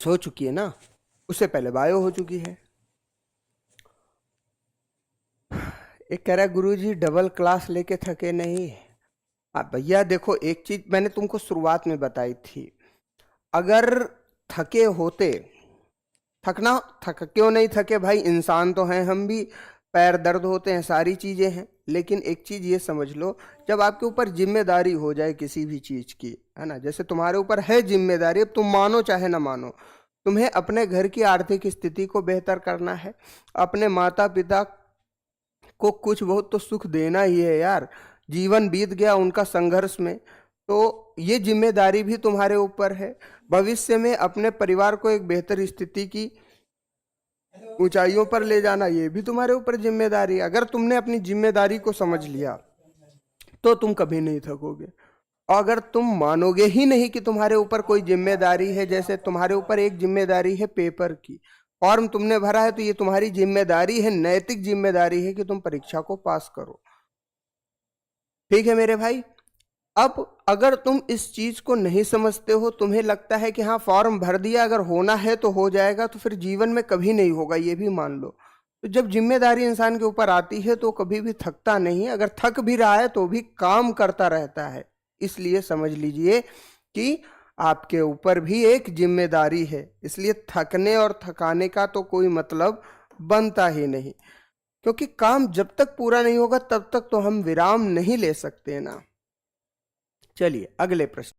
हो चुकी है ना, उससे पहले बायो हो चुकी है। एक कह रहा है गुरुजी डबल क्लास लेके थके नहीं। भैया देखो, एक चीज मैंने तुमको शुरुआत में बताई थी, अगर थके होते, थक क्यों नहीं थके भाई, इंसान तो हैं हम भी, पैर दर्द होते हैं, सारी चीजें हैं, लेकिन एक चीज ये समझ लो, जब आपके ऊपर जिम्मेदारी हो जाए किसी भी चीज की, है ना, जैसे तुम्हारे ऊपर है जिम्मेदारी, अब तुम मानो चाहे ना मानो, तुम्हें अपने घर की आर्थिक स्थिति को बेहतर करना है, अपने माता पिता को कुछ बहुत तो सुख देना ही है यार, जीवन बीत गया उनका संघर्ष में, तो ये जिम्मेदारी भी तुम्हारे ऊपर है। भविष्य में अपने परिवार को एक बेहतर स्थिति की ऊंचाइयों पर ले जाना, ये भी तुम्हारे ऊपर जिम्मेदारी है। अगर तुमने अपनी जिम्मेदारी को समझ लिया तो तुम कभी नहीं थकोगे। और अगर तुम मानोगे ही नहीं कि तुम्हारे ऊपर कोई जिम्मेदारी है, जैसे तुम्हारे ऊपर एक जिम्मेदारी है पेपर की, फॉर्म तुमने भरा है तो ये तुम्हारी जिम्मेदारी है, नैतिक जिम्मेदारी है कि तुम परीक्षा को पास करो। ठीक है मेरे भाई। अब अगर तुम इस चीज को नहीं समझते हो, तुम्हें लगता है कि हाँ फॉर्म भर दिया, अगर होना है तो हो जाएगा, तो फिर जीवन में कभी नहीं होगा, ये भी मान लो। तो जब जिम्मेदारी इंसान के ऊपर आती है तो कभी भी थकता नहीं, अगर थक भी रहा है तो भी काम करता रहता है। इसलिए समझ लीजिए कि आपके ऊपर भी एक जिम्मेदारी है, इसलिए थकने और थकाने का तो कोई मतलब बनता ही नहीं, क्योंकि काम जब तक पूरा नहीं होगा तब तक तो हम विराम नहीं ले सकते ना। चलिए अगले प्रश्न।